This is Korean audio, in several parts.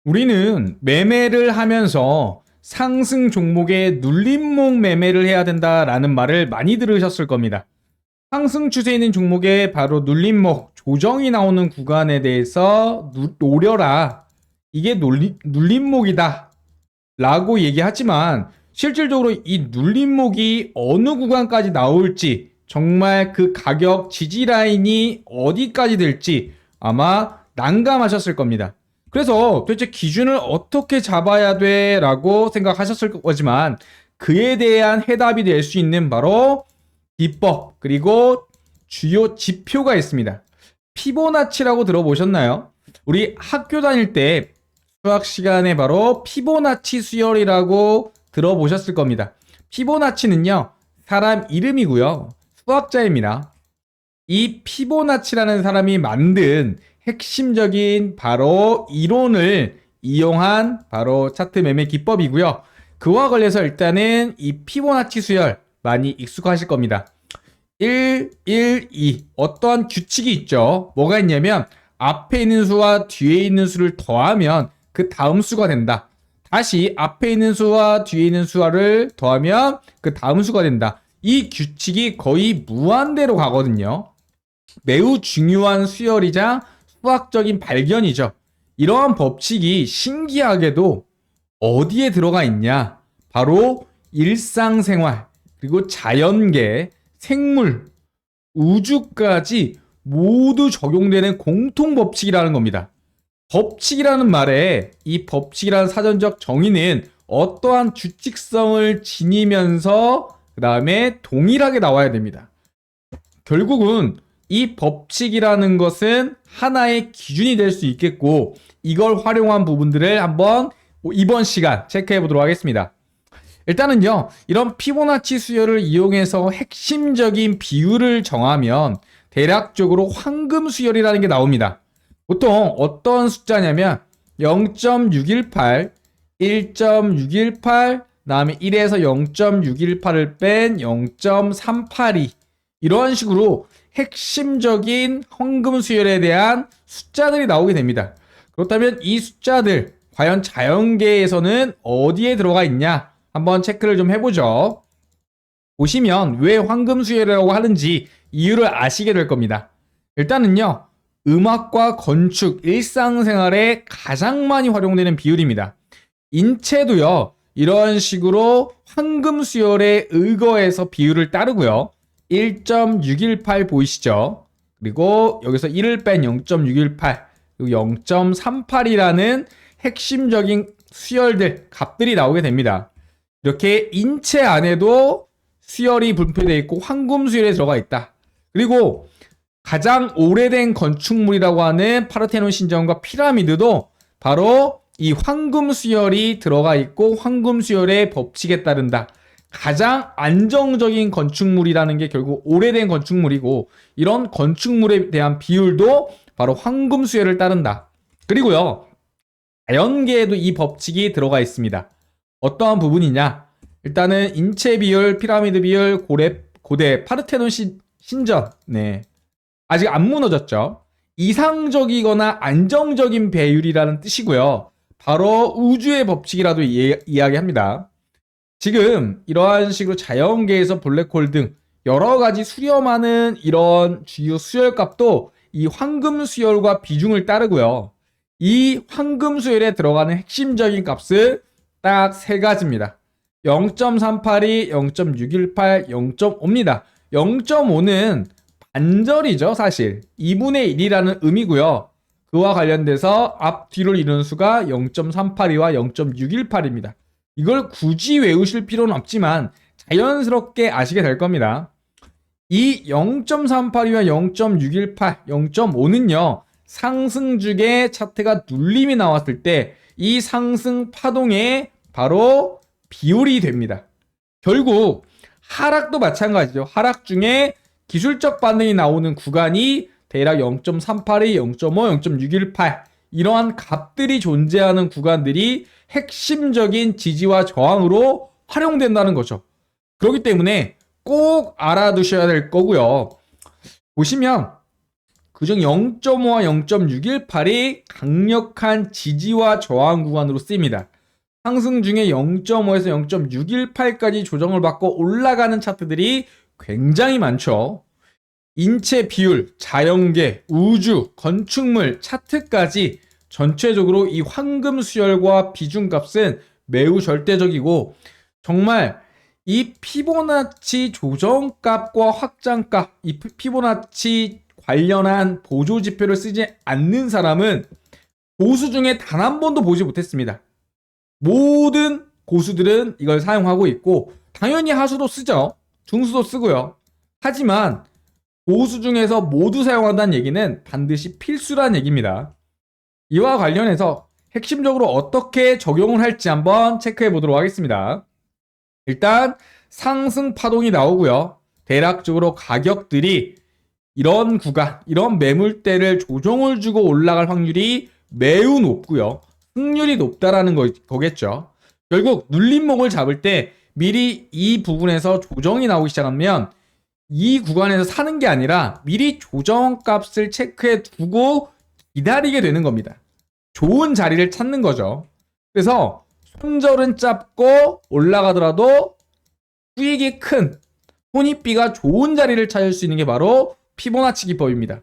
우리는 매매를 하면서 상승 종목에 눌림목 매매를 해야 된다라는 말을 많이 들으셨을 겁니다. 상승 추세에 있는 종목에 바로 눌림목, 조정이 나오는 구간에 대해서 노려라. 이게 눌림목이다. 라고 얘기하지만 실질적으로 이 눌림목이 어느 구간까지 나올지 정말 그 가격 지지 라인이 어디까지 될지 아마 난감하셨을 겁니다. 그래서 도대체 기준을 어떻게 잡아야 돼? 라고 생각하셨을 거지만 그에 대한 해답이 될 수 있는 바로 비법 그리고 주요 지표가 있습니다. 피보나치라고 들어보셨나요? 우리 학교 다닐 때 수학 시간에 바로 피보나치 수열이라고 들어보셨을 겁니다. 피보나치는요, 사람 이름이고요. 수학자입니다. 이 피보나치라는 사람이 만든 핵심적인 바로 이론을 이용한 바로 차트 매매 기법이고요. 그와 관련해서 일단은 이 피보나치 수열 많이 익숙하실 겁니다. 1, 1, 2 어떠한 규칙이 있죠. 뭐가 있냐면 앞에 있는 수와 뒤에 있는 수를 더하면 그 다음 수가 된다. 다시 앞에 있는 수와 뒤에 있는 수를 더하면 그 다음 수가 된다. 이 규칙이 거의 무한대로 가거든요. 매우 중요한 수열이자 수학적인 발견이죠. 이러한 법칙이 신기하게도 어디에 들어가 있냐? 바로 일상생활, 그리고 자연계, 생물, 우주까지 모두 적용되는 공통 법칙이라는 겁니다. 법칙이라는 말에 이 법칙이라는 사전적 정의는 어떠한 규칙성을 지니면서 그 다음에 동일하게 나와야 됩니다. 결국은 이 법칙이라는 것은 하나의 기준이 될 수 있겠고 이걸 활용한 부분들을 한번 이번 시간 체크해 보도록 하겠습니다. 일단은요, 이런 피보나치 수열을 이용해서 핵심적인 비율을 정하면 대략적으로 황금 수열이라는 게 나옵니다. 보통 어떤 숫자냐면 0.618, 1.618, 다음에 1에서 0.618을 뺀 0.382 이런 식으로 핵심적인 황금 수열에 대한 숫자들이 나오게 됩니다. 그렇다면 이 숫자들 과연 자연계에서는 어디에 들어가 있냐? 한번 체크를 좀 해보죠. 보시면 왜 황금 수열이라고 하는지 이유를 아시게 될 겁니다. 일단은요, 음악과 건축, 일상생활에 가장 많이 활용되는 비율입니다. 인체도요, 이런 식으로 황금 수열에 의거해서 비율을 따르고요. 1.618 보이시죠? 그리고 여기서 1을 뺀 0.618, 그리고 0.38이라는 핵심적인 수열들, 값들이 나오게 됩니다. 이렇게 인체 안에도 수열이 분포되어 있고 황금 수열에 들어가 있다. 그리고 가장 오래된 건축물이라고 하는 파르테논 신전과 피라미드도 바로 이 황금 수열이 들어가 있고 황금 수열의 법칙에 따른다. 가장 안정적인 건축물이라는 게 결국 오래된 건축물이고 이런 건축물에 대한 비율도 바로 황금 수열을 따른다. 그리고요, 자연계에도 이 법칙이 들어가 있습니다. 어떠한 부분이냐? 일단은 인체 비율, 피라미드 비율, 고대 파르테논 신전, 네, 아직 안 무너졌죠. 이상적이거나 안정적인 배율이라는 뜻이고요. 바로 우주의 법칙이라도 이야기합니다. 지금 이러한 식으로 자연계에서 블랙홀 등 여러 가지 수렴하는 이런 주요 수열값도 이 황금 수열과 비중을 따르고요. 이 황금 수열에 들어가는 핵심적인 값은 딱 세 가지입니다. 0.382, 0.618, 0.5입니다. 0.5는 반절이죠, 사실. 2분의 1이라는 의미고요. 그와 관련돼서 앞뒤를 이루는 수가 0.382와 0.618입니다. 이걸 굳이 외우실 필요는 없지만 자연스럽게 아시게 될 겁니다. 이 0.382와 0.618, 0.5는요. 상승주의 차트가 눌림이 나왔을 때 이 상승 파동에 바로 비율이 됩니다. 결국 하락도 마찬가지죠. 하락 중에 기술적 반응이 나오는 구간이 대략 0.382, 0.5, 0.618 이러한 값들이 존재하는 구간들이 핵심적인 지지와 저항으로 활용된다는 거죠. 그렇기 때문에 꼭 알아두셔야 될 거고요. 보시면 그중 0.5와 0.618이 강력한 지지와 저항 구간으로 쓰입니다. 상승 중에 0.5에서 0.618까지 조정을 받고 올라가는 차트들이 굉장히 많죠. 인체 비율, 자연계, 우주, 건축물, 차트까지 전체적으로 이 황금 수열과 비중값은 매우 절대적이고 정말 이 피보나치 조정값과 확장값, 이 피보나치 관련한 보조 지표를 쓰지 않는 사람은 고수 중에 단 한 번도 보지 못했습니다. 모든 고수들은 이걸 사용하고 있고 당연히 하수도 쓰죠. 중수도 쓰고요. 하지만 고수 중에서 모두 사용한다는 얘기는 반드시 필수라는 얘기입니다. 이와 관련해서 핵심적으로 어떻게 적용을 할지 한번 체크해 보도록 하겠습니다. 일단 상승 파동이 나오고요. 대략적으로 가격들이 이런 구간, 이런 매물대를 조정을 주고 올라갈 확률이 매우 높고요. 승률이 높다라는 거겠죠. 결국 눌림목을 잡을 때 미리 이 부분에서 조정이 나오기 시작하면 이 구간에서 사는 게 아니라 미리 조정값을 체크해 두고 기다리게 되는 겁니다. 좋은 자리를 찾는 거죠. 그래서 손절은 짧고 올라가더라도 수익이 큰 손익비가 좋은 자리를 찾을 수 있는 게 바로 피보나치 기법입니다.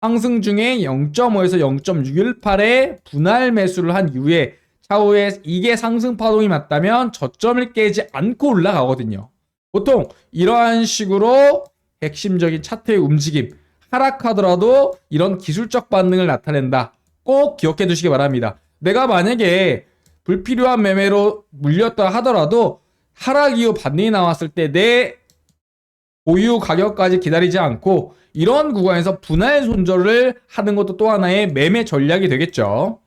상승 중에 0.5에서 0.618의 분할 매수를 한 이후에 차후에 이게 상승 파동이 맞다면 저점을 깨지 않고 올라가거든요. 보통 이러한 식으로 핵심적인 차트의 움직임, 하락하더라도 이런 기술적 반응을 나타낸다. 꼭 기억해 두시기 바랍니다. 내가 만약에 불필요한 매매로 물렸다 하더라도 하락 이후 반등이 나왔을 때 내 보유 가격까지 기다리지 않고 이런 구간에서 분할 손절을 하는 것도 또 하나의 매매 전략이 되겠죠.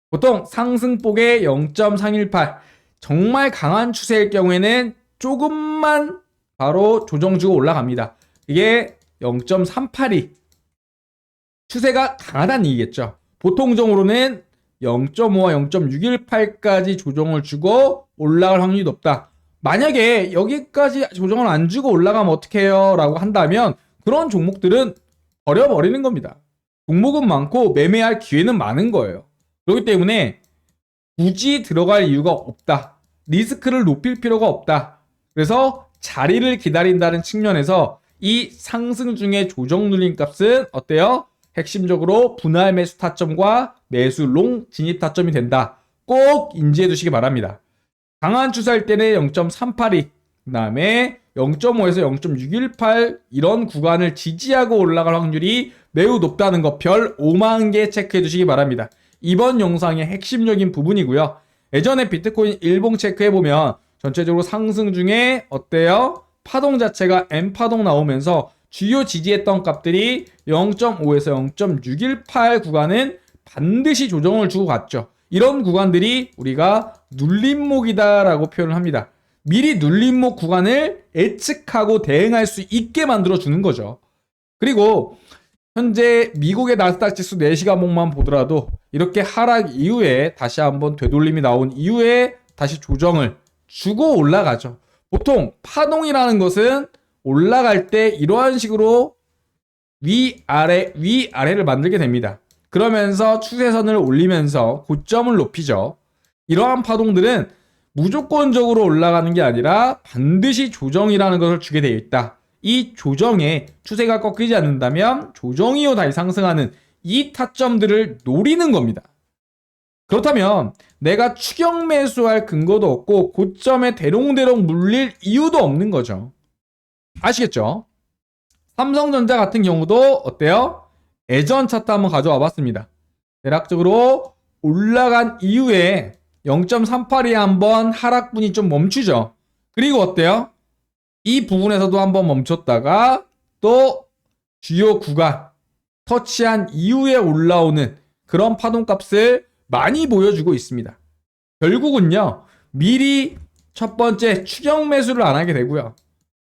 보통 상승폭의 0.318 정말 강한 추세일 경우에는 조금만 바로 조정 주고 올라갑니다. 이게 0.382 추세가 강하다는 얘기겠죠. 보통적으로는 0.5와 0.618까지 조정을 주고 올라갈 확률이 높다. 만약에 여기까지 조정을 안 주고 올라가면 어떡해요? 라고 한다면 그런 종목들은 버려버리는 겁니다. 종목은 많고 매매할 기회는 많은 거예요. 그렇기 때문에 굳이 들어갈 이유가 없다. 리스크를 높일 필요가 없다. 그래서 자리를 기다린다는 측면에서 이 상승 중에 조정 눌림 값은 어때요? 핵심적으로 분할 매수 타점과 매수 롱 진입 타점이 된다. 꼭 인지해 두시기 바랍니다. 강한 추세일 때는 0.382, 그 다음에 0.5에서 0.618 이런 구간을 지지하고 올라갈 확률이 매우 높다는 거 별 5만 개 체크해 두시기 바랍니다. 이번 영상의 핵심적인 부분이고요. 예전에 비트코인 일봉 체크해보면 전체적으로 상승 중에 어때요? 파동 자체가 M파동 나오면서 주요 지지했던 값들이 0.5에서 0.618 구간은 반드시 조정을 주고 갔죠. 이런 구간들이 우리가 눌림목이다 라고 표현을 합니다. 미리 눌림목 구간을 예측하고 대응할 수 있게 만들어 주는 거죠. 그리고 현재 미국의 나스닥 지수 4시간봉만 보더라도 이렇게 하락 이후에 다시 한번 되돌림이 나온 이후에 다시 조정을 주고 올라가죠. 보통 파동이라는 것은 올라갈 때 이러한 식으로 위아래를 만들게 됩니다. 그러면서 추세선을 올리면서 고점을 높이죠. 이러한 파동들은 무조건적으로 올라가는 게 아니라 반드시 조정이라는 것을 주게 되어 있다. 이 조정에 추세가 꺾이지 않는다면 조정 이후 다시 상승하는 이 타점들을 노리는 겁니다. 그렇다면 내가 추격 매수할 근거도 없고 고점에 대롱대롱 물릴 이유도 없는 거죠. 아시겠죠? 삼성전자 같은 경우도 어때요? 예전 차트 한번 가져와 봤습니다. 대략적으로 올라간 이후에 0.382에 한번 하락분이 좀 멈추죠. 그리고 어때요? 이 부분에서도 한번 멈췄다가 또 주요 구간 터치한 이후에 올라오는 그런 파동값을 많이 보여주고 있습니다. 결국은요, 미리 첫 번째 추격 매수를 안 하게 되고요.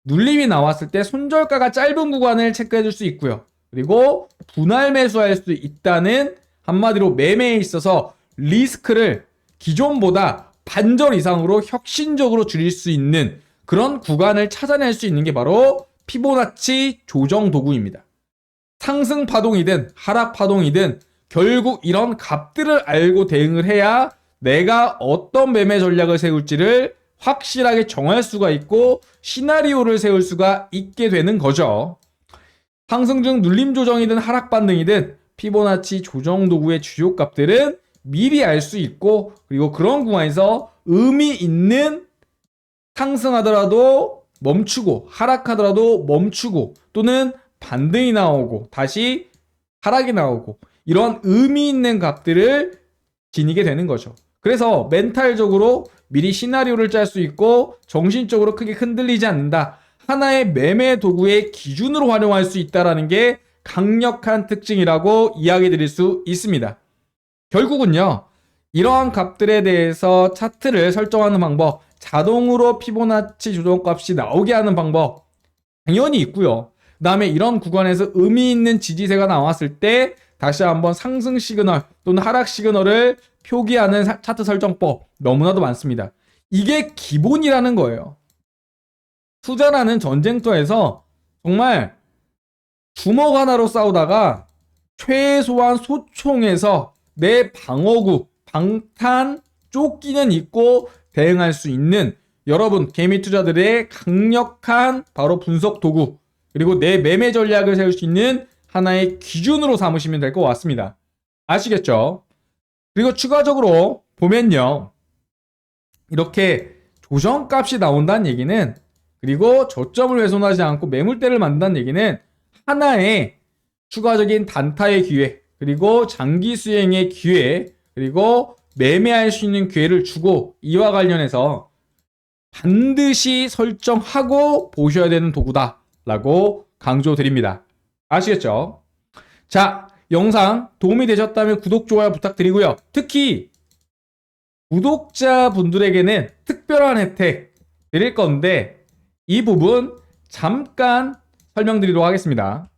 눌림이 나왔을 때 손절가가 짧은 구간을 체크해 줄 수 있고요. 그리고 분할 매수할 수 있다는 한마디로 매매에 있어서 리스크를 기존보다 반절 이상으로 혁신적으로 줄일 수 있는 그런 구간을 찾아낼 수 있는 게 바로 피보나치 조정 도구입니다. 상승 파동이든 하락 파동이든 결국 이런 값들을 알고 대응을 해야 내가 어떤 매매 전략을 세울지를 확실하게 정할 수가 있고 시나리오를 세울 수가 있게 되는 거죠. 상승 중 눌림 조정이든 하락 반등이든 피보나치 조정 도구의 주요 값들은 미리 알 수 있고 그리고 그런 구간에서 의미 있는 상승하더라도 멈추고 하락하더라도 멈추고 또는 반등이 나오고 다시 하락이 나오고 이런 의미 있는 값들을 지니게 되는 거죠. 그래서 멘탈적으로 미리 시나리오를 짤 수 있고 정신적으로 크게 흔들리지 않는다. 하나의 매매 도구의 기준으로 활용할 수 있다는 게 강력한 특징이라고 이야기 드릴 수 있습니다. 결국은요. 이러한 값들에 대해서 차트를 설정하는 방법, 자동으로 피보나치 조정값이 나오게 하는 방법 당연히 있고요. 그 다음에 이런 구간에서 의미 있는 지지세가 나왔을 때 다시 한번 상승 시그널 또는 하락 시그널을 표기하는 차트 설정법 너무나도 많습니다. 이게 기본이라는 거예요. 투자라는 전쟁터에서 정말 주먹 하나로 싸우다가 최소한 소총에서 내 방어구, 방탄, 조끼는 있고 대응할 수 있는 여러분 개미 투자들의 강력한 바로 분석 도구 그리고 내 매매 전략을 세울 수 있는 하나의 기준으로 삼으시면 될 것 같습니다. 아시겠죠? 그리고 추가적으로 보면요. 이렇게 조정값이 나온다는 얘기는 그리고 저점을 훼손하지 않고 매물대를 만든다는 얘기는 하나의 추가적인 단타의 기회 그리고 장기 수행의 기회 그리고 매매할 수 있는 기회를 주고 이와 관련해서 반드시 설정하고 보셔야 되는 도구다 라고 강조드립니다. 아시겠죠? 자, 영상 도움이 되셨다면 구독, 좋아요 부탁드리고요. 특히 구독자분들에게는 특별한 혜택 드릴 건데 이 부분 잠깐 설명드리도록 하겠습니다.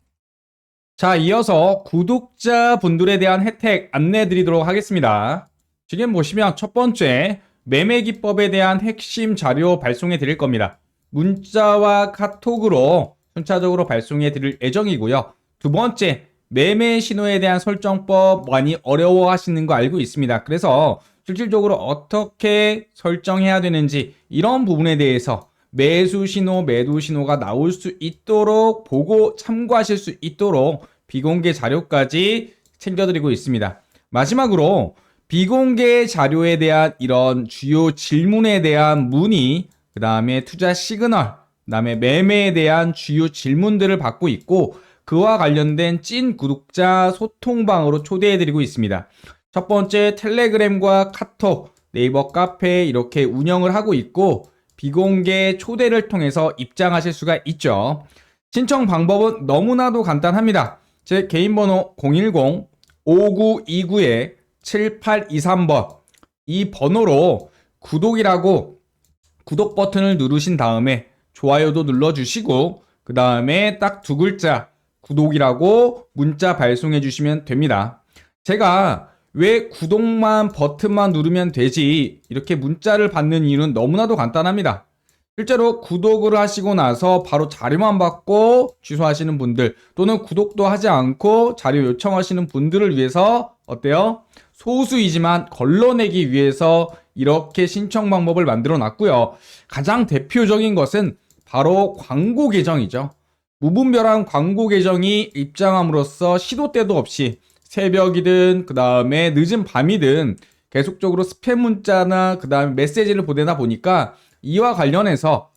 자, 이어서 구독자분들에 대한 혜택 안내드리도록 하겠습니다. 지금 보시면 첫 번째 매매 기법에 대한 핵심 자료 발송해 드릴 겁니다. 문자와 카톡으로 순차적으로 발송해 드릴 예정이고요. 두 번째 매매 신호에 대한 설정법 많이 어려워하시는 거 알고 있습니다. 그래서 실질적으로 어떻게 설정해야 되는지 이런 부분에 대해서 매수 신호, 매도 신호가 나올 수 있도록 보고 참고하실 수 있도록 비공개 자료까지 챙겨드리고 있습니다. 마지막으로 비공개 자료에 대한 이런 주요 질문에 대한 문의, 그 다음에 투자 시그널, 그 다음에 매매에 대한 주요 질문들을 받고 있고 그와 관련된 찐 구독자 소통방으로 초대해드리고 있습니다. 첫 번째 텔레그램과 카톡, 네이버 카페 이렇게 운영을 하고 있고 비공개 초대를 통해서 입장하실 수가 있죠. 신청 방법은 너무나도 간단합니다. 제 개인 번호 010-5929-7823번 이 번호로 구독이라고 구독 버튼을 누르신 다음에 좋아요도 눌러주시고 그 다음에 딱 두 글자 구독이라고 문자 발송해 주시면 됩니다. 제가 왜 구독만 버튼만 누르면 되지 이렇게 문자를 받는 이유는 너무나도 간단합니다. 실제로 구독을 하시고 나서 바로 자료만 받고 취소하시는 분들 또는 구독도 하지 않고 자료 요청하시는 분들을 위해서 어때요? 소수이지만 걸러내기 위해서 이렇게 신청 방법을 만들어 놨고요. 가장 대표적인 것은 바로 광고 계정이죠. 무분별한 광고 계정이 입장함으로써 시도 때도 없이 새벽이든 그 다음에 늦은 밤이든 계속적으로 스팸 문자나 그 다음에 메시지를 보내다 보니까 이와 관련해서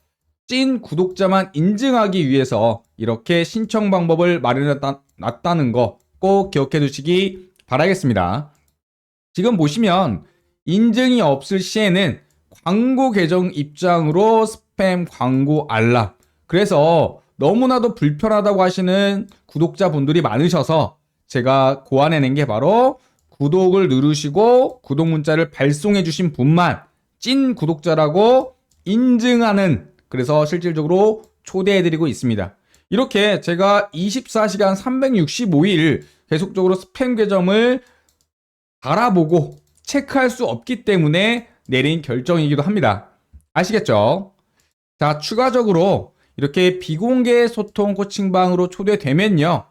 찐 구독자만 인증하기 위해서 이렇게 신청 방법을 마련해 놨다는 거 꼭 기억해 두시기 바라겠습니다. 지금 보시면 인증이 없을 시에는 광고 계정 입장으로 스팸 광고 알람 그래서 너무나도 불편하다고 하시는 구독자분들이 많으셔서 제가 고안해낸 게 바로 구독을 누르시고 구독 문자를 발송해 주신 분만 찐 구독자라고 인증하는 그래서 실질적으로 초대해드리고 있습니다. 이렇게 제가 24시간 365일 계속적으로 스팸 계정을 알아보고 체크할 수 없기 때문에 내린 결정이기도 합니다. 아시겠죠? 자, 추가적으로 이렇게 비공개 소통 코칭방으로 초대되면요.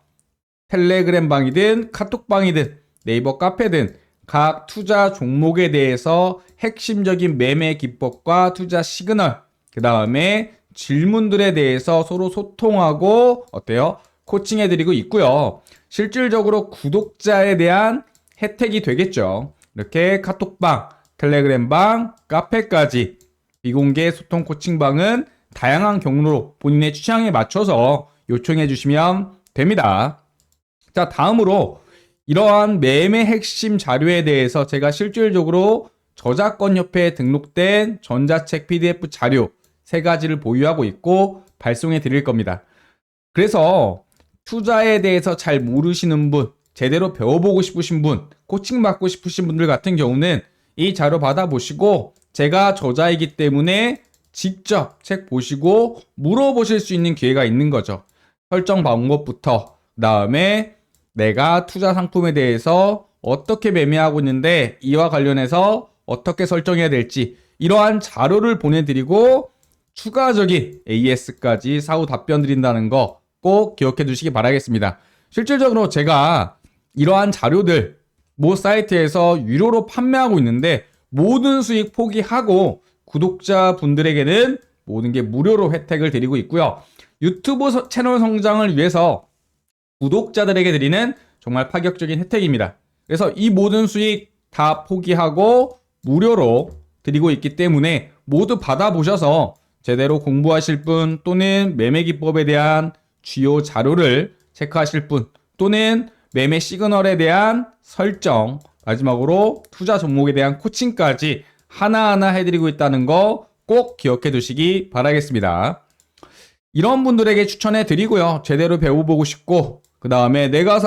텔레그램 방이든 카톡 방이든 네이버 카페든 각 투자 종목에 대해서 핵심적인 매매 기법과 투자 시그널, 그 다음에 질문들에 대해서 서로 소통하고 어때요? 코칭해드리고 있고요. 실질적으로 구독자에 대한 혜택이 되겠죠. 이렇게 카톡방, 텔레그램방, 카페까지 비공개 소통 코칭방은 다양한 경로로 본인의 취향에 맞춰서 요청해 주시면 됩니다. 자, 다음으로 이러한 매매 핵심 자료에 대해서 제가 실질적으로 저작권협회에 등록된 전자책 PDF 자료 3가지를 보유하고 있고 발송해 드릴 겁니다. 그래서 투자에 대해서 잘 모르시는 분, 제대로 배워보고 싶으신 분, 코칭 받고 싶으신 분들 같은 경우는 이 자료 받아보시고 제가 저자이기 때문에 직접 책 보시고 물어보실 수 있는 기회가 있는 거죠. 설정 방법부터 그다음에 내가 투자 상품에 대해서 어떻게 매매하고 있는데 이와 관련해서 어떻게 설정해야 될지 이러한 자료를 보내드리고 추가적인 AS까지 사후 답변 드린다는 거 꼭 기억해 두시기 바라겠습니다. 실질적으로 제가 이러한 자료들 모 사이트에서 유료로 판매하고 있는데 모든 수익 포기하고 구독자분들에게는 모든 게 무료로 혜택을 드리고 있고요. 유튜브 채널 성장을 위해서 구독자들에게 드리는 정말 파격적인 혜택입니다. 그래서 이 모든 수익 다 포기하고 무료로 드리고 있기 때문에 모두 받아보셔서 제대로 공부하실 분 또는 매매 기법에 대한 주요 자료를 체크하실 분 또는 매매 시그널에 대한 설정, 마지막으로 투자 종목에 대한 코칭까지 하나하나 해드리고 있다는 거 꼭 기억해 두시기 바라겠습니다. 이런 분들에게 추천해 드리고요. 제대로 배워보고 싶고 그 다음에 내가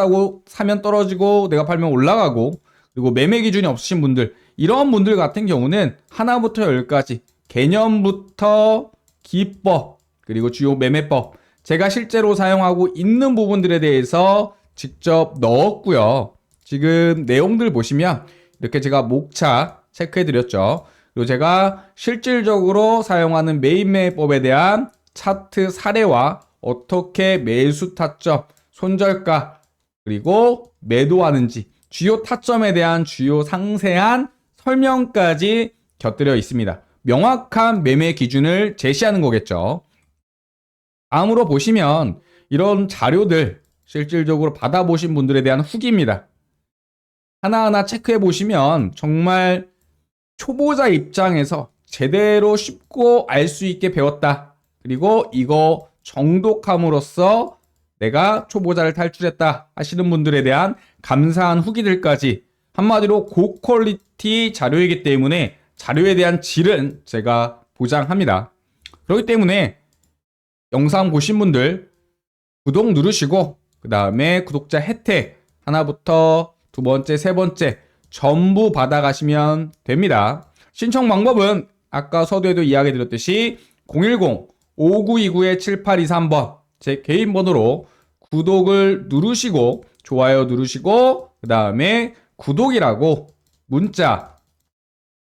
사면 떨어지고 내가 팔면 올라가고 그리고 매매 기준이 없으신 분들 이런 분들 같은 경우는 하나부터 열까지 개념부터 기법 그리고 주요 매매법 제가 실제로 사용하고 있는 부분들에 대해서 직접 넣었고요. 지금 내용들 보시면 이렇게 제가 목차 체크해 드렸죠. 그리고 제가 실질적으로 사용하는 메인 매매법에 대한 차트 사례와 어떻게 매수 타점, 손절가 그리고 매도하는지 주요 타점에 대한 주요 상세한 설명까지 곁들여 있습니다. 명확한 매매 기준을 제시하는 거겠죠. 다음으로 보시면 이런 자료들 실질적으로 받아보신 분들에 대한 후기입니다. 하나하나 체크해 보시면 정말 초보자 입장에서 제대로 쉽고 알 수 있게 배웠다. 그리고 이거 정독함으로써 내가 초보자를 탈출했다 하시는 분들에 대한 감사한 후기들까지 한마디로 고퀄리티 자료이기 때문에 자료에 대한 질은 제가 보장합니다. 그렇기 때문에 영상 보신 분들 구독 누르시고 그 다음에 구독자 혜택 하나부터 두 번째, 세 번째 전부 받아가시면 됩니다. 신청 방법은 아까 서두에도 이야기 드렸듯이 010-5929-7823번 제 개인 번호로 구독을 누르시고 좋아요 누르시고 그 다음에 구독이라고 문자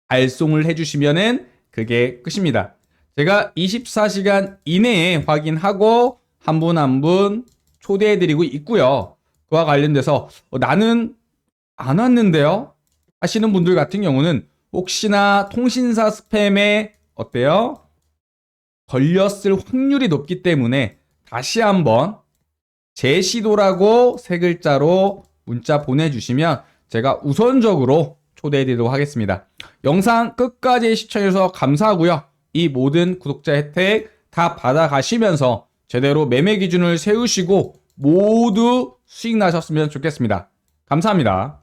발송을 해주시면은 그게 끝입니다. 제가 24시간 이내에 확인하고 한 분 한 분 초대해드리고 있고요. 그와 관련돼서 나는 안 왔는데요? 하시는 분들 같은 경우는 혹시나 통신사 스팸에 어때요? 걸렸을 확률이 높기 때문에 다시 한번 재시도라고 3글자로 문자 보내주시면 제가 우선적으로 초대해드리도록 하겠습니다. 영상 끝까지 시청해주셔서 감사하고요. 이 모든 구독자 혜택 다 받아가시면서 제대로 매매 기준을 세우시고 모두 수익 나셨으면 좋겠습니다. 감사합니다.